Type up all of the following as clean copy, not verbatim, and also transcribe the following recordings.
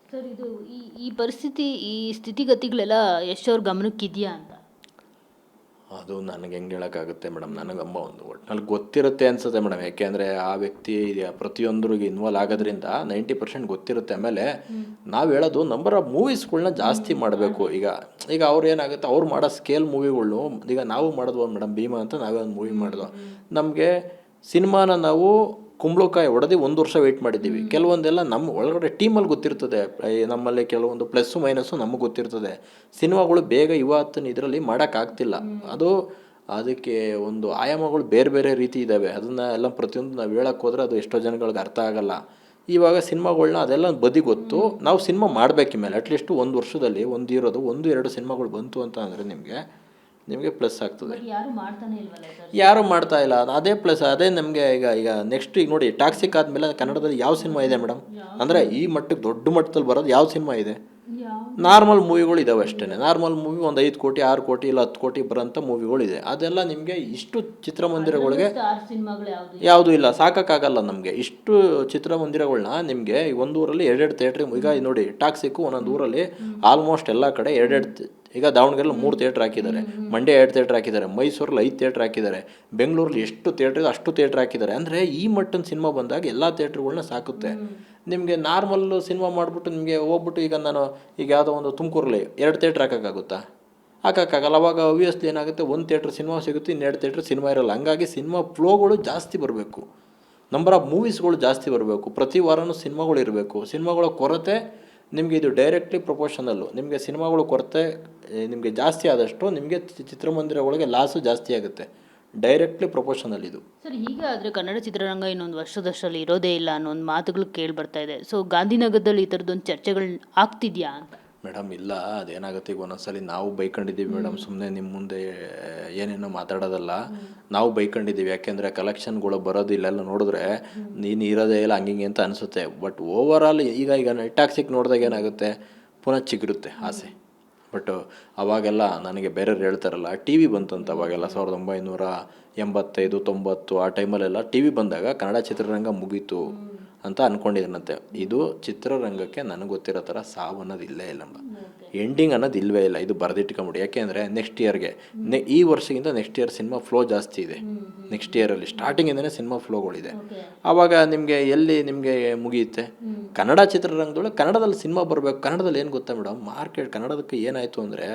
Sir ಇದು ಈ ಈ ಪರಿಸ್ಥಿತಿ ಈ ಸ್ಥಿತಿಗತಿಗಳೆಲ್ಲ ಯಶ್ ಅವ್ರ ಗಮನಕ್ಕಿದೆಯಾ ಅಂತ? ಅದು ನನಗೆ ಹೆಂಗೆ ಹೇಳೋಕ್ಕಾಗುತ್ತೆ ಮೇಡಮ್, ನನಗಮ್ಮ ಒಂದು ಒಟ್ಟಿನಲ್ಲಿ ಗೊತ್ತಿರುತ್ತೆ ಅನ್ಸುತ್ತೆ ಮೇಡಮ್. ಯಾಕೆಂದರೆ ಆ ವ್ಯಕ್ತಿ ಪ್ರತಿಯೊಂದ್ರಿಗೆ ಇನ್ವಾಲ್ವ್ ಆಗೋದ್ರಿಂದ 90% ಗೊತ್ತಿರುತ್ತೆ. ಆಮೇಲೆ ನಾವು ಹೇಳೋದು ನಂಬರ್ ಆಫ್ ಮೂವೀಸ್ಗಳ್ನ ಜಾಸ್ತಿ ಮಾಡಬೇಕು. ಈಗ ಈಗ ಅವ್ರು ಏನಾಗುತ್ತೆ, ಅವ್ರು ಮಾಡೋ ಸ್ಕೇಲ್ ಮೂವಿಗಳ್ನು ಈಗ ನಾವು ಮಾಡಿದ್ವು ಮೇಡಮ್. ಭೀಮಾ ಅಂತ ನಾವೇ ಒಂದು ಮೂವಿ ಮಾಡಿದ್ವು. ನಮಗೆ ಸಿನಿಮಾನ ನಾವು ಕುಂಬಳಕಾಯಿ ಹೊಡೆದು 1 ವರ್ಷ ವೆಯ್ಟ್ ಮಾಡಿದ್ದೀವಿ. ಕೆಲವೊಂದೆಲ್ಲ ನಮ್ಮ ಒಳಗಡೆ ಟೀಮಲ್ಲಿ ಗೊತ್ತಿರ್ತದೆ, ನಮ್ಮಲ್ಲಿ ಕೆಲವೊಂದು ಪ್ಲಸ್ಸು ಮೈನಸ್ಸು ನಮಗೆ ಗೊತ್ತಿರ್ತದೆ. ಸಿನಿಮಾಗಳು ಬೇಗ ಇವತ್ತಿನ ಇದರಲ್ಲಿ ಮಾಡೋಕ್ಕಾಗ್ತಿಲ್ಲ. ಅದು ಅದಕ್ಕೆ ಒಂದು ಆಯಾಮಗಳು ಬೇರೆ ಬೇರೆ ರೀತಿ ಇದ್ದಾವೆ. ಅದನ್ನು ಎಲ್ಲ ಪ್ರತಿಯೊಂದು ನಾವು ಹೇಳೋಕ್ಕೆ ಹೋದರೆ ಅದು ಎಷ್ಟೋ ಜನಗಳಿಗೆ ಅರ್ಥ ಆಗಲ್ಲ. ಇವಾಗ ಸಿನಿಮಾಗಳ್ನ ಅದೆಲ್ಲ ಬದಿ ಗೊತ್ತು, ನಾವು ಸಿನಿಮಾ ಮಾಡಬೇಕು. ಮೇಲೆ ಅಟ್ಲೀಸ್ಟು 1 ವರ್ಷದಲ್ಲಿ ಇರೋದು 1-2 ಸಿನಿಮಾಗಳು ಬಂತು ಅಂತ ಅಂದರೆ ನಿಮಗೆ ಪ್ಲಸ್ ಆಗ್ತದೆ. ಯಾರು ಮಾಡ್ತಾನೆ ಇಲ್ವಲ್ಲ ಸರ್? ಯಾರು ಮಾಡ್ತಾ ಇಲ್ಲ, ಅದೇ ಪ್ಲಸ್. ಅದೇ ನಮಗೆ ಈಗ ನೆಕ್ಸ್ಟ್ ಈಗ ನೋಡಿ, ಟಾಕ್ಸಿಕ್ ಆದಮೇಲೆ ಕನ್ನಡದಲ್ಲಿ ಯಾವ ಸಿನಿಮಾ ಇದೆ ಮೇಡಮ್? ಅಂದರೆ ಈ ಮಟ್ಟಕ್ಕೆ ದೊಡ್ಡ ಮಟ್ಟದಲ್ಲಿ ಬರೋದು ಯಾವ ಸಿನಿಮಾ ಇದೆ? ನಾರ್ಮಲ್ ಮೂವಿಗಳು ಇದಾವೆ ಅಷ್ಟೇ. ನಾರ್ಮಲ್ ಮೂವಿ ಒಂದು 5 ಕೋಟಿ 6 ಕೋಟಿ ಇಲ್ಲ 10 ಕೋಟಿ ಬರೋಂಥ ಮೂವಿಗಳಿದೆ. ಅದೆಲ್ಲ ನಿಮಗೆ ಇಷ್ಟು ಚಿತ್ರಮಂದಿರಗಳಿಗೆ ಯಾವುದೂ ಇಲ್ಲ, ಸಾಕೋಕ್ಕಾಗಲ್ಲ ನಮಗೆ. ಇಷ್ಟು ಚಿತ್ರಮಂದಿರಗಳನ್ನ ನಿಮಗೆ ಒಂದು ಊರಲ್ಲಿ 2 ಥಿಯೇಟ್ರ್. ಈಗ ನೋಡಿ ಟಾಕ್ಸಿಕ್ಕು ಒಂದೊಂದು ಊರಲ್ಲಿ ಆಲ್ಮೋಸ್ಟ್ ಎಲ್ಲ ಕಡೆ 2 ಈಗ ದಾವಣಗೆರೆ 3 ಥಿಯೇಟ್ರ್ ಹಾಕಿದ್ದಾರೆ, ಮಂಡ್ಯ 2 ಥಿಯೇಟ್ರ್ ಹಾಕಿದ್ದಾರೆ, ಮೈಸೂರಲ್ಲಿ 5 ಥಿಯೇಟ್ರ್ ಹಾಕಿದ್ದಾರೆ, ಬೆಂಗಳೂರಲ್ಲಿ ಎಷ್ಟು ಥಿಯೇಟ್ರ್ ಇದೆ ಅಷ್ಟು ಥಿಯೇಟ್ರ್ ಹಾಕಿದ್ದಾರೆ. ಅಂದರೆ ಈ ಮಟ್ಟನ ಸಿನಿಮಾ ಬಂದಾಗ ಎಲ್ಲ ಥಿಯೇಟ್ರ್ಗಳ್ನ ಸಾಕುತ್ತೆ. ನಿಮಗೆ ನಾರ್ಮಲ್ಲು ಸಿನಿಮಾ ಮಾಡಿಬಿಟ್ಟು ನಿಮಗೆ ಹೋಗ್ಬಿಟ್ಟು ಈಗ ನಾನು ಈಗ ಯಾವುದೋ ಒಂದು ತುಮಕೂರಲ್ಲಿ 2 ಥಿಯೇಟ್ರ್ ಹಾಕೋಕ್ಕಾಗುತ್ತಾ? ಹಾಕೋಕ್ಕಾಗಲ್ಲ. ಅವಾಗ ಆಬ್ವಿಯಸ್ಲಿ ಏನಾಗುತ್ತೆ, 1 ಥಿಯೇಟ್ರ್ ಸಿನಿಮಾ ಸಿಗುತ್ತೆ, 2 ಥಿಯೇಟ್ರ್ ಸಿನಿಮಾ ಇರೋಲ್ಲ. ಹಂಗಾಗಿ ಸಿನಿಮಾ ಫ್ಲೋಗಳು ಜಾಸ್ತಿ ಬರಬೇಕು, ನಂಬರ್ ಆಫ್ ಮೂವೀಸ್ಗಳು ಜಾಸ್ತಿ ಬರಬೇಕು, ಪ್ರತಿ ವಾರನೂ ಸಿನಿಮಾಗಳು ಇರಬೇಕು. ಸಿನಿಮಾಗಳ ಕೊರತೆ ನಿಮಗೆ ಇದು ಡೈರೆಕ್ಟ್ಲಿ ಪ್ರಪೋರ್ಷನಲ್ಲು. ನಿಮಗೆ ಸಿನಿಮಾಗಳು ಕೊರತೆ ನಿಮಗೆ ಜಾಸ್ತಿ ಆದಷ್ಟು ನಿಮಗೆ ಚಿತ್ರಮಂದಿರಗಳಿಗೆ ಲಾಸು ಜಾಸ್ತಿ ಆಗುತ್ತೆ. ಡೈರೆಕ್ಟ್ಲಿ ಪ್ರಪೋರ್ಷನಲ್ ಇದು. ಸರ್ ಹೀಗಾದರೆ ಕನ್ನಡ ಚಿತ್ರರಂಗ ಇನ್ನೊಂದು ವರ್ಷದಷ್ಟರಲ್ಲಿ ಇರೋದೇ ಇಲ್ಲ ಅನ್ನೋ ಒಂದು ಮಾತುಗಳು ಕೇಳಿ ಬರ್ತಾ ಇದೆ. ಸೊ ಗಾಂಧಿನಗರದಲ್ಲಿ ಈ ಥರದ್ದೊಂದು ಚರ್ಚೆಗಳು ಆಗ್ತಿದೆಯಾ ಅಂತ? ಮೇಡಮ್ ಇಲ್ಲ, ಅದೇನಾಗುತ್ತೆ, ಈಗ ಒಂದೊಂದ್ಸಲಿ ನಾವು ಬೈಕೊಂಡಿದ್ದೀವಿ ಮೇಡಮ್. ಸುಮ್ಮನೆ ನಿಮ್ಮ ಮುಂದೆ ಏನೇನೋ ಮಾತಾಡೋದಲ್ಲ, ನಾವು ಬೈಕೊಂಡಿದ್ದೀವಿ. ಯಾಕೆಂದರೆ ಕಲೆಕ್ಷನ್ಗಳು ಬರೋದಿಲ್ಲ, ಎಲ್ಲ ನೋಡಿದ್ರೆ ನೀನು ಇರೋದೇ ಇಲ್ಲ ಹಂಗಿಂಗೆ ಅಂತ ಅನಿಸುತ್ತೆ. ಬಟ್ ಓವರಾಲ್ ಈಗ ನೆಟ್ಟಾಕ್ಸಿಕ್ ನೋಡಿದಾಗ ಏನಾಗುತ್ತೆ, ಪುನಃ ಚಿಗುರುತ್ತೆ ಆಸೆ. ಬಟ್ ಅವಾಗೆಲ್ಲ ನನಗೆ ಬೇರೆಯವ್ರು ಹೇಳ್ತಾರಲ್ಲ, ಟಿ ವಿ ಬಂತಂತ ಅವಾಗೆಲ್ಲ 1985 90 ಆ ಟೈಮಲ್ಲೆಲ್ಲ ಟಿ ವಿ ಬಂದಾಗ ಕನ್ನಡ ಚಿತ್ರರಂಗ ಮುಗೀತು ಅಂತ ಅಂದ್ಕೊಂಡಿದ್ದೀನಂತೆ. ಇದು ಚಿತ್ರರಂಗಕ್ಕೆ ನನಗೆ ಗೊತ್ತಿರೋ ಥರ ಸಾವು ಅನ್ನೋದು ಇಲ್ಲೇ ಇಲ್ಲ ಮೇಡಮ್, ಎಂಡಿಂಗ್ ಅನ್ನೋದು ಇಲ್ಲವೇ ಇಲ್ಲ. ಇದು ಬರೆದಿಟ್ಕೊಂಬಿಡಿ. ಯಾಕೆಂದರೆ ನೆಕ್ಸ್ಟ್ ಇಯರ್ಗೆ ಈ ವರ್ಷಕ್ಕಿಂತ ನೆಕ್ಸ್ಟ್ ಇಯರ್ ಸಿನಿಮಾ ಫ್ಲೋ ಜಾಸ್ತಿ ಇದೆ. ನೆಕ್ಸ್ಟ್ ಇಯರಲ್ಲಿ ಸ್ಟಾರ್ಟಿಂಗಿಂದನೇ ಸಿನಿಮಾ ಫ್ಲೋಗಳಿದೆ. ಆವಾಗ ನಿಮಗೆ ಎಲ್ಲಿ ನಿಮಗೆ ಮುಗಿಯುತ್ತೆ? ಕನ್ನಡ ಚಿತ್ರರಂಗದೊಳಗೆ ಕನ್ನಡದಲ್ಲಿ ಸಿನಿಮಾ ಬರಬೇಕು. ಕನ್ನಡದಲ್ಲಿ ಏನು ಗೊತ್ತಾ ಮೇಡಮ್, ಮಾರ್ಕೆಟ್ ಕನ್ನಡದಕ್ಕೆ ಏನಾಯಿತು ಅಂದರೆ,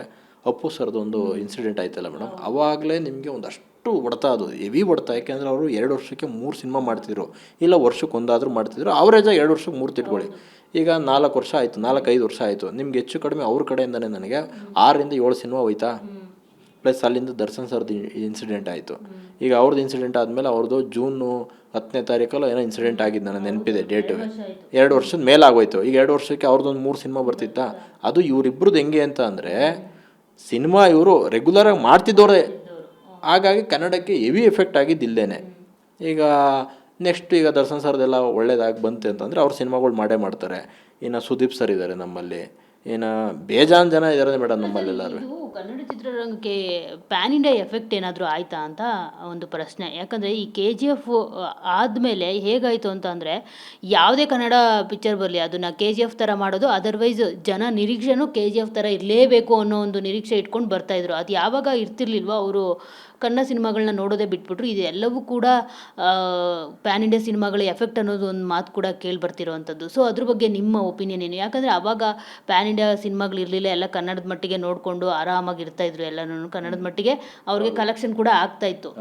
ಅಪ್ಪು ಸರ್ದೊಂದು ಇನ್ಸಿಡೆಂಟ್ ಆಯ್ತಲ್ಲ ಮೇಡಮ್, ಆವಾಗಲೇ ನಿಮಗೆ ಒಂದಷ್ಟು ಹೊಡ್ತಾ, ಅದು ಹೆವಿ ಹೊಡ್ತಾ. ಯಾಕೆಂದರೆ ಅವರು 2 ವರ್ಷಕ್ಕೆ 3 ಸಿನಿಮಾ ಮಾಡ್ತಿದ್ರು, ಇಲ್ಲ ವರ್ಷಕ್ಕೆ ಒಂದಾದರೂ ಮಾಡ್ತಿದ್ರು. ಅವರೇಜಾಗಿ 2 ವರ್ಷಕ್ಕೆ 3 ತಿಟ್ಕೊಳ್ಳಿ. ಈಗ 4 ವರ್ಷ ಆಯಿತು, 4-5 ವರ್ಷ ಆಯಿತು. ನಿಮ್ಗೆ ಹೆಚ್ಚು ಕಡಿಮೆ ಅವ್ರ ಕಡೆಯಿಂದನೇ ನನಗೆ 6-7 ಸಿನಿಮಾ ಹೋಯ್ತಾ. ಪ್ಲಸ್ ಅಲ್ಲಿಂದ ದರ್ಶನ್ ಸರ್ದು ಇನ್ಸಿಡೆಂಟ್ ಆಯಿತು. ಈಗ ಅವ್ರದ್ದು ಇನ್ಸಿಡೆಂಟ್ ಆದಮೇಲೆ ಅವ್ರದ್ದು ಜೂನ್ 10ನೇ ತಾರೀಕಲ್ಲ ಏನೋ ಇನ್ಸಿಡೆಂಟ್ ಆಗಿದ್ದು, ನನಗೆ ನೆನಪಿದೆ ಡೇಟು. 2 ವರ್ಷದ ಮೇಲೆ ಆಗೋಯ್ತು. ಈಗ 2 ವರ್ಷಕ್ಕೆ ಅವ್ರದ್ದೊಂದು 3 ಸಿನಿಮಾ ಬರ್ತಿತ್ತಾ. ಅದು ಇವರಿಬ್ಬರದ್ದು ಹೆಂಗೆ ಅಂತ ಅಂದರೆ, ಸಿನಿಮಾ ಇವರು ರೆಗ್ಯುಲರಾಗಿ ಮಾಡ್ತಿದ್ದವ್ರೆ. ಹಾಗಾಗಿ ಕನ್ನಡಕ್ಕೆ ಹೆವಿ ಎಫೆಕ್ಟ್ ಆಗಿದ್ದಿಲ್ದೇನೆ. ಈಗ ನೆಕ್ಸ್ಟ್ ಈಗ ದರ್ಶನ್ ಸರ್ದೆಲ್ಲ ಒಳ್ಳೇದಾಗಿ ಬಂತು ಅಂತಂದರೆ ಅವ್ರ ಸಿನಿಮಾಗಳು ಮಾಡೇ ಮಾಡ್ತಾರೆ. ಇನ್ನು ಸುದೀಪ್ ಸರ್ ಇದ್ದಾರೆ ನಮ್ಮಲ್ಲಿ, ಇನ್ನು ಬೇಜಾನ್ ಜನ ಇದ್ದಾರೆ ಮೇಡಮ್ ನಮ್ಮಲ್ಲೆಲ್ಲರೂ. ಕನ್ನಡ ಚಿತ್ರರಂಗಕ್ಕೆ ಪ್ಯಾನ್ ಇಂಡಿಯಾ ಎಫೆಕ್ಟ್ ಏನಾದರೂ ಆಯಿತಾ ಅಂತ ಒಂದು ಪ್ರಶ್ನೆ. ಯಾಕಂದರೆ ಈ KGF ಆದಮೇಲೆ ಹೇಗಾಯಿತು ಅಂತ ಅಂದರೆ, ಯಾವುದೇ ಕನ್ನಡ ಪಿಕ್ಚರ್ ಬರಲಿ ಅದನ್ನು KGF ಥರ ಮಾಡೋದು, ಅದರ್ವೈಸ್ ಜನ ನಿರೀಕ್ಷೆನೂ KGF ಥರ ಇರಲೇಬೇಕು ಅನ್ನೋ ಒಂದು ನಿರೀಕ್ಷೆ ಇಟ್ಕೊಂಡು ಬರ್ತಾಯಿದ್ರು. ಅದು ಯಾವಾಗ ಇರ್ತಿರ್ಲಿಲ್ವೋ ಅವರು ಕನ್ನಡ ಸಿನಿಮಾಗಳನ್ನ ನೋಡೋದೇ ಬಿಟ್ಬಿಟ್ರು. ಇದು ಎಲ್ಲವೂ ಕೂಡ ಪ್ಯಾನ್ ಇಂಡಿಯಾ ಸಿನಿಮಾಗಳ ಎಫೆಕ್ಟ್ ಅನ್ನೋದು ಒಂದು ಮಾತು ಕೂಡ ಕೇಳಿ ಬರ್ತಿರೋವಂಥದ್ದು. ಸೊ ಅದ್ರ ಬಗ್ಗೆ ನಿಮ್ಮ ಒಪಿನಿಯನ್ ಏನು? ಯಾಕಂದರೆ ಆವಾಗ ಪ್ಯಾನ್ ಇಂಡಿಯಾ ಸಿನಿಮಾಗಳು ಇರಲಿಲ್ಲ, ಎಲ್ಲ ಕನ್ನಡದ ಮಟ್ಟಿಗೆ ನೋಡಿಕೊಂಡು ಆರಾಮಾಗಿ ಇರ್ತಾಯಿದ್ರು. ಎಲ್ಲನೂ ಕನ್ನಡದ ಮಟ್ಟಿಗೆ ಅವ್ರಿಗೆ ಕಲೆಕ್ಷನ್ ಕೂಡ ಆಗ್ತಾಯಿತ್ತು.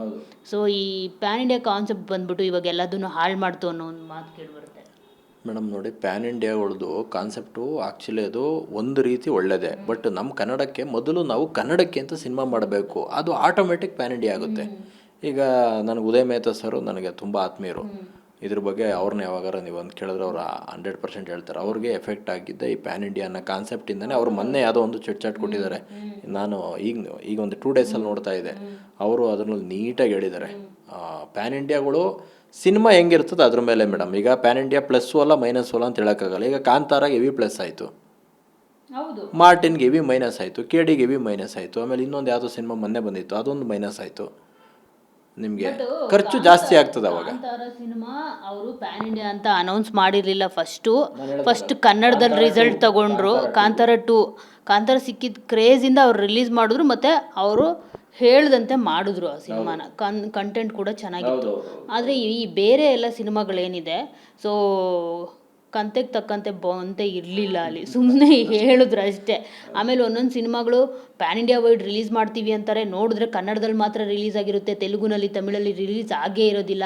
ಸೊ ಈ ಪ್ಯಾನ್ ಇಂಡಿಯಾ ಕಾನ್ಸೆಪ್ಟ್ ಬಂದ್ಬಿಟ್ಟು ಇವಾಗ ಎಲ್ಲದನ್ನು ಹಾಳು ಮಾಡ್ತು ಅನ್ನೋ ಒಂದು ಮಾತು ಕೇಳಿ ಬರುತ್ತೆ. ಮೇಡಮ್ ನೋಡಿ, ಪ್ಯಾನ್ ಇಂಡಿಯಾಗಳದ್ದು ಕಾನ್ಸೆಪ್ಟು ಆ್ಯಕ್ಚುಲಿ ಅದು ಒಂದು ರೀತಿ ಒಳ್ಳೆಯದೇ. ಬಟ್ ನಮ್ಮ ಕನ್ನಡಕ್ಕೆ ಮೊದಲು ನಾವು ಕನ್ನಡಕ್ಕೆ ಅಂತ ಸಿನಿಮಾ ಮಾಡಬೇಕು, ಅದು ಆಟೋಮೆಟಿಕ್ ಪ್ಯಾನ್ ಇಂಡಿಯಾ ಆಗುತ್ತೆ. ಈಗ ನನಗೆ ಉದಯ್ ಮೆಹ್ತಾ ಸರು ನನಗೆ ತುಂಬ ಆತ್ಮೀಯರು. ಇದ್ರ ಬಗ್ಗೆ ಅವ್ರನ್ನ ಯಾವಾಗಾರ ನೀವು ಒಂದು ಕೇಳಿದ್ರೆ ಅವ್ರು 100% ಹೇಳ್ತಾರೆ. ಅವ್ರಿಗೆ ಎಫೆಕ್ಟ್ ಆಗಿದ್ದೆ ಈ ಪ್ಯಾನ್ ಇಂಡಿಯಾ ಅನ್ನೋ ಕಾನ್ಸೆಪ್ಟಿಂದನೇ. ಅವ್ರು ಮೊನ್ನೆ ಯಾವುದೋ ಒಂದು ಚಿಟ್ಚಾಟ್ ಕೊಟ್ಟಿದ್ದಾರೆ, ನಾನು ಈಗ ಒಂದು 2 ಡೇಸಲ್ಲಿ ನೋಡ್ತಾ ಇದ್ದೆ. ಅವರು ಅದರಲ್ಲಿ ನೀಟಾಗಿ ಹೇಳಿದ್ದಾರೆ, ಪ್ಯಾನ್ ಇಂಡಿಯಾಗಳು ಸಿನಿಮಾ ಹೆಂಗಿರ್ತದೆ ಅದ್ರ ಮೇಲೆ ಮೇಡಮ್. ಈಗ ಪ್ಯಾನ್ ಇಂಡಿಯಾ ಪ್ಲಸ್ಸು ಅಲ್ಲ ಮೈನಸ್ಸು ಅಲ್ಲ ಅಂತ ಹೇಳೋಕ್ಕಾಗಲ್ಲ. ಈಗ ಕಾಂತಾರಾಗೆ ಹೆವಿ ಪ್ಲಸ್ ಆಯಿತು, ಮಾರ್ಟಿನ್ಗೆ ಹೆವಿ ಮೈನಸ್ ಆಯಿತು, KDಗೆ ಹೆವಿ ಮೈನಸ್ ಆಯಿತು. ಆಮೇಲೆ ಇನ್ನೊಂದು ಯಾವುದೋ ಸಿನಿಮಾ ಮೊನ್ನೆ ಬಂದಿತ್ತು, ಅದೊಂದು ಮೈನಸ್ ಆಯಿತು. ನಿಮಗೆ ಖರ್ಚು ಜಾಸ್ತಿ ಆಗ್ತದೆ ಅವಾಗ. ಕಾಂತಾರ ಸಿನಿಮಾ ಅವರು ಪ್ಯಾನ್ ಇಂಡಿಯಾ ಅಂತ ಅನೌನ್ಸ್ ಮಾಡಿರಲಿಲ್ಲ. ಫಸ್ಟ್ ಕನ್ನಡದಲ್ಲಿ ರಿಸಲ್ಟ್ ತಗೊಂಡ್ರು. ಕಾಂತಾರ ಸಿಕ್ಕಿದ ಕ್ರೇಜಿಂದ ಅವ್ರು ರಿಲೀಸ್ ಮಾಡಿದ್ರು, ಮತ್ತು ಅವರು ಹೇಳ್ದಂತೆ ಮಾಡಿದ್ರು ಆ ಸಿನಿಮಾನ. ಕಂಟೆಂಟ್ ಕೂಡ ಚೆನ್ನಾಗಿತ್ತು. ಆದರೆ ಈ ಬೇರೆ ಎಲ್ಲ ಸಿನಿಮಾಗಳೇನಿದೆ, ಸೊ ಕಂತೆಗೆ ತಕ್ಕಂತೆ ಬಂತೆ ಇರಲಿಲ್ಲ ಅಲ್ಲಿ, ಸುಮ್ಮನೆ ಹೇಳಿದ್ರು ಅಷ್ಟೇ. ಆಮೇಲೆ ಒಂದೊಂದು ಸಿನಿಮಾಗಳು ಪ್ಯಾನ್ ಇಂಡಿಯಾ ವೈಡ್ ರಿಲೀಸ್ ಮಾಡ್ತೀವಿ ಅಂತಾರೆ, ನೋಡಿದ್ರೆ ಕನ್ನಡದಲ್ಲಿ ಮಾತ್ರ ರಿಲೀಸ್ ಆಗಿರುತ್ತೆ, ತೆಲುಗುನಲ್ಲಿ ತಮಿಳಲ್ಲಿ ರಿಲೀಸ್ ಆಗೇ ಇರೋದಿಲ್ಲ.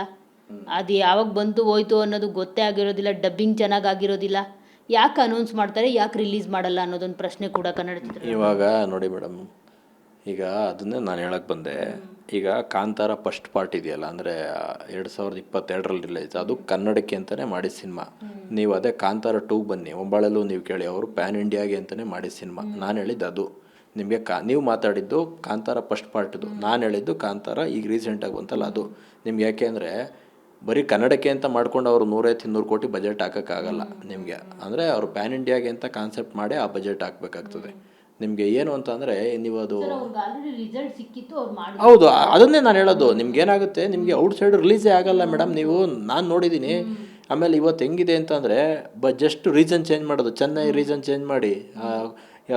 ಅದು ಯಾವಾಗ ಬಂತು ಹೋಯ್ತು ಅನ್ನೋದು ಗೊತ್ತೇ ಆಗಿರೋದಿಲ್ಲ, ಡಬ್ಬಿಂಗ್ ಚೆನ್ನಾಗಿ ಆಗಿರೋದಿಲ್ಲ. ಯಾಕೆ ಅನೌನ್ಸ್ ಮಾಡ್ತಾರೆ, ಯಾಕೆ ರಿಲೀಸ್ ಮಾಡಲ್ಲ ಅನ್ನೋದೊಂದು ಪ್ರಶ್ನೆ ಕೂಡ ಕನ್ನಡ ಚಿತ್ರ. ಇವಾಗ ನೋಡಿ ಮೇಡಮ್, ಈಗ ಅದನ್ನೇ ನಾನು ಹೇಳಕ್ಕೆ ಬಂದೆ. ಈಗ ಕಾಂತಾರ ಫಸ್ಟ್ ಪಾರ್ಟ್ ಇದೆಯಲ್ಲ, ಅಂದರೆ 2022ರಲ್ಲಿ ರಿಲೀಸ್, ಅದು ಕನ್ನಡಕ್ಕೆ ಅಂತಲೇ ಮಾಡಿದ ಸಿನಿಮಾ. ನೀವು ಅದೇ ಕಾಂತಾರ 2 ಬನ್ನಿ, ಒಂಬಾಳಲ್ಲೂ ನೀವು ಕೇಳಿ, ಅವರು ಪ್ಯಾನ್ ಇಂಡಿಯಾಗೆ ಅಂತಲೇ ಮಾಡಿದ ಸಿನಿಮಾ. ನಾನು ಹೇಳಿದ್ದು ಅದು ನಿಮಗೆ. ನೀವು ಮಾತಾಡಿದ್ದು ಕಾಂತಾರ ಫಸ್ಟ್ ಪಾರ್ಟ್ದು, ನಾನು ಹೇಳಿದ್ದು ಕಾಂತಾರ ಈಗ ರೀಸೆಂಟಾಗಿ ಬಂತಲ್ಲ ಅದು. ನಿಮ್ಗೆ ಯಾಕೆ ಅಂದರೆ ಬರೀ ಕನ್ನಡಕ್ಕೆ ಅಂತ ಮಾಡ್ಕೊಂಡು ಅವರು 150-200 ಕೋಟಿ ಬಜೆಟ್ ಹಾಕೋಕ್ಕಾಗಲ್ಲ ನಿಮಗೆ. ಅಂದರೆ ಅವರು ಪ್ಯಾನ್ ಇಂಡಿಯಾಗೆ ಅಂತ ಕಾನ್ಸೆಪ್ಟ್ ಮಾಡಿ ಆ ಬಜೆಟ್ ಹಾಕಬೇಕಾಗ್ತದೆ ನಿಮಗೆ. ಏನು ಅಂತ ಅಂದರೆ ನೀವು ಅದು ಹೌದು, ಅದನ್ನೇ ನಾನು ಹೇಳೋದು. ನಿಮ್ಗೆ ಏನಾಗುತ್ತೆ, ನಿಮಗೆ ಔಟ್ಸೈಡ್ ರಿಲೀಸೇ ಆಗಲ್ಲ ಮೇಡಮ್. ನೀವು ನಾನು ನೋಡಿದ್ದೀನಿ. ಆಮೇಲೆ ಇವತ್ತು ಹೆಂಗಿದೆ ಅಂತಂದರೆ ಜಸ್ಟ್ ರೀಸನ್ ಚೇಂಜ್ ಮಾಡೋದು. ಚೆನ್ನೈ ರೀಸನ್ ಚೇಂಜ್ ಮಾಡಿ,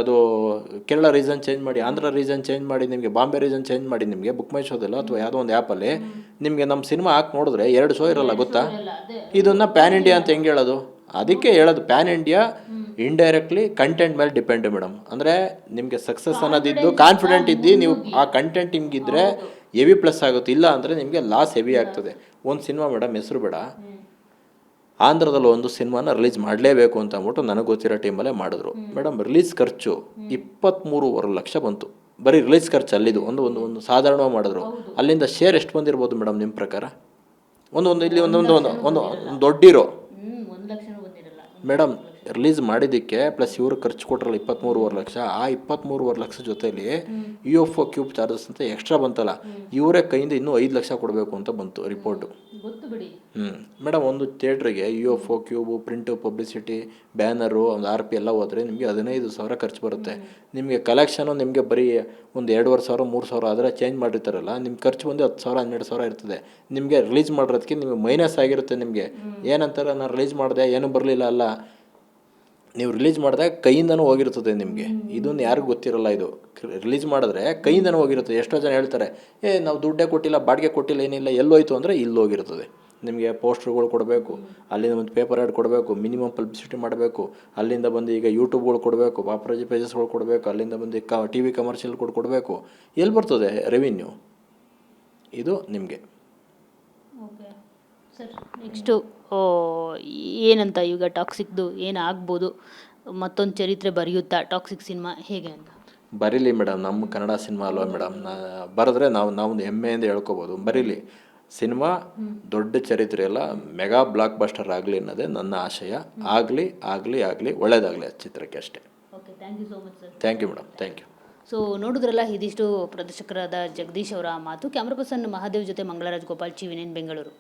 ಅದು ಕೇರಳ ರೀಸನ್ ಚೇಂಜ್ ಮಾಡಿ, ಆಂಧ್ರ ರೀಸನ್ ಚೇಂಜ್ ಮಾಡಿ, ನಿಮಗೆ ಬಾಂಬೆ ರೀಸನ್ ಚೇಂಜ್ ಮಾಡಿ, ನಿಮಗೆ ಬುಕ್ ಮೈ ಶೋದಲ್ಲೋ ಅಥವಾ ಯಾವುದೋ ಒಂದು ಆ್ಯಪಲ್ಲಿ ನಿಮಗೆ ನಮ್ಮ ಸಿನಿಮಾ ಹಾಕಿ ನೋಡಿದ್ರೆ 2 ಶೋ ಇರೋಲ್ಲ, ಗೊತ್ತಾ? ಇದನ್ನು ಪ್ಯಾನ್ ಇಂಡಿಯಾ ಅಂತ ಹೆಂಗೆ ಹೇಳೋದು? ಅದಕ್ಕೆ ಹೇಳೋದು ಪ್ಯಾನ್ ಇಂಡಿಯಾ ಇಂಡೈರೆಕ್ಟ್ಲಿ ಕಂಟೆಂಟ್ ಮೇಲೆ ಡಿಪೆಂಡ್ ಮೇಡಮ್. ಅಂದರೆ ನಿಮಗೆ ಸಕ್ಸಸ್ ಅನ್ನೋದಿದ್ದು ಕಾನ್ಫಿಡೆಂಟ್ ಇದ್ದು ನೀವು ಆ ಕಂಟೆಂಟ್ ಹಿಂಗಿದ್ರೆ ಹೆವಿ ಪ್ಲಸ್ ಆಗುತ್ತೆ. ಇಲ್ಲ ಅಂದರೆ ನಿಮಗೆ ಲಾಸ್ ಹೆವಿ ಆಗ್ತದೆ. ಒಂದು ಸಿನಿಮಾ ಮೇಡಮ್, ಹೆಸರು ಬೇಡ, ಆಂಧ್ರದಲ್ಲಿ ಒಂದು ಸಿನಿಮಾನ ರಿಲೀಸ್ ಮಾಡಲೇಬೇಕು ಅಂತ ಅಂದ್ಬಿಟ್ಟು ನನಗೆ ಗೊತ್ತಿರೋ ಟೀಮಲ್ಲೇ ಮಾಡಿದ್ರು ಮೇಡಮ್. ರಿಲೀಸ್ ಖರ್ಚು 23.5 ಲಕ್ಷ ಬಂತು, ಬರೀ ರಿಲೀಸ್ ಖರ್ಚು ಅಲ್ಲಿದ್ದು. ಒಂದು ಸಾಧಾರಣವಾಗಿ ಮಾಡಿದ್ರು. ಅಲ್ಲಿಂದ ಶೇರ್ ಎಷ್ಟು ಬಂದಿರ್ಬೋದು ಮೇಡಮ್ ನಿಮ್ಮ ಪ್ರಕಾರ? ಇಲ್ಲಿ ಒಂದು ದೊಡ್ಡಿರೋ ಮೇಡಮ್ ರಿಲೀಸ್ ಮಾಡಿದ್ದಕ್ಕೆ ಪ್ಲಸ್ ಇವರು ಖರ್ಚು ಕೊಟ್ರಲ್ಲ 23.5 ಲಕ್ಷ. ಆ 23.5 ಲಕ್ಷ ಜೊತೆಲಿ UFO ಕ್ಯೂಬ್ ಚಾರ್ಜಸ್ ಅಂತ ಎಕ್ಸ್ಟ್ರಾ ಬಂತಲ್ಲ, ಇವರೇ ಕೈಯಿಂದ ಇನ್ನೂ 5 ಲಕ್ಷ ಕೊಡಬೇಕು ಅಂತ ಬಂತು ರಿಪೋರ್ಟು. ಮೇಡಮ್, ಒಂದು ಥಿಯೇಟ್ರಿಗೆ UFO cube, print, publicity, banner, ಒಂದು RP ಎಲ್ಲ ಹೋದರೆ ನಿಮಗೆ 15,000 ಖರ್ಚು ಬರುತ್ತೆ. ನಿಮಗೆ ಕಲೆಕ್ಷನು ನಿಮಗೆ ಬರೀ ಒಂದು 2,500-3,000 ಆದರೆ ಚೇಂಜ್ ಮಾಡಿರ್ತಾರಲ್ಲ, ನಿಮ್ಮ ಖರ್ಚು ಬಂದು 10,000-12,000 ಇರ್ತದೆ. ನಿಮಗೆ ರಿಲೀಸ್ ಮಾಡಿರೋದಕ್ಕೆ ನಿಮಗೆ ಮೈನಸ್ ಆಗಿರುತ್ತೆ. ನಿಮಗೆ ಏನಂತಾರೆ, ನಾನು ರಿಲೀಸ್ ಮಾಡಿದೆ ಏನೂ ಬರಲಿಲ್ಲ ಅಲ್ಲ, ನೀವು ರಿಲೀಸ್ ಮಾಡಿದಾಗ ಕೈಯಿಂದನೂ ಹೋಗಿರ್ತದೆ ನಿಮಗೆ. ಇದನ್ನು ಯಾರಿಗೂ ಗೊತ್ತಿರಲ್ಲ. ಇದು ರಿಲೀಸ್ ಮಾಡಿದ್ರೆ ಕೈಯಿಂದನೂ ಹೋಗಿರ್ತದೆ. ಎಷ್ಟೋ ಜನ ಹೇಳ್ತಾರೆ, ನಾವು ದುಡ್ಡೇ ಕೊಟ್ಟಿಲ್ಲ, ಬಾಡಿಗೆ ಕೊಟ್ಟಿಲ್ಲ, ಏನಿಲ್ಲ, ಎಲ್ಲೋಯ್ತು ಅಂದರೆ ಇಲ್ಲಿ ಹೋಗಿರ್ತದೆ. ನಿಮಗೆ ಪೋಸ್ಟ್ರುಗಳು ಕೊಡಬೇಕು, ಅಲ್ಲಿಂದ ಒಂದು ಪೇಪರ್ ಆ್ಯಡ್ ಕೊಡಬೇಕು, ಮಿನಿಮಮ್ ಪಬ್ಲಿಸಿಟಿ ಮಾಡಬೇಕು, ಅಲ್ಲಿಂದ ಬಂದು ಈಗ ಯೂಟ್ಯೂಬ್ಗಳು ಕೊಡಬೇಕು, ಪಾಪರಾಜಿ ಪೇಜಸ್ಗಳು ಕೊಡಬೇಕು, ಅಲ್ಲಿಂದ ಬಂದು TV ಕಮರ್ಷಿಯಲ್ ಕೊಡಬೇಕು. ಎಲ್ಲಿ ಬರ್ತದೆ ರೆವಿನ್ಯೂ? ಇದು ನಿಮಗೆ. ಓಕೆ ಸರ್, ನೆಕ್ಸ್ಟು ಏನಂತ ಈಗ ಟಾಕ್ಸಿಕ್ದು ಏನಾಗ್ಬೋದು? ಮತ್ತೊಂದು ಚರಿತ್ರೆ ಬರೆಯುತ್ತಾ ಟಾಕ್ಸಿಕ್ ಸಿನಿಮಾ ಹೇಗೆ ಅಂತ? ಬರೀಲಿ ಮೇಡಮ್, ನಮ್ಮ ಕನ್ನಡ ಸಿನಿಮಾ ಅಲ್ವಾ ಮೇಡಮ್. ಬರೆದ್ರೆ ನಾವು ಹೆಮ್ಮೆಯಿಂದ ಹೇಳ್ಕೊಬೋದು. ಬರೀಲಿ ಸಿನಿಮಾ, ದೊಡ್ಡ ಚರಿತ್ರೆ ಎಲ್ಲ ಮೆಗಾ ಬ್ಲಾಕ್ ಬಸ್ಟರ್ ಆಗಲಿ ಅನ್ನೋದೇ ನನ್ನ ಆಶಯ. ಆಗಲಿ ಒಳ್ಳೇದಾಗಲಿ ಆ ಚಿತ್ರಕ್ಕೆ, ಅಷ್ಟೇ. Okay, thank you so much sir. Thank you madam, thank you. So ನೋಡಿದ್ರಲ್ಲ, ಇದಿಷ್ಟು ಪ್ರದರ್ಶಕರಾದ ಜಗದೀಶ್ ಅವರ ಮಾತು. ಕ್ಯಾಮ್ರಾ ಪರ್ಸನ್ ಮಹಾದೇವ್ ಜೊತೆ ಮಂಗಳರಾಜ್ ಗೋಪಾಲ್, ಚಿವಿನೇನ್, ಬೆಂಗಳೂರು.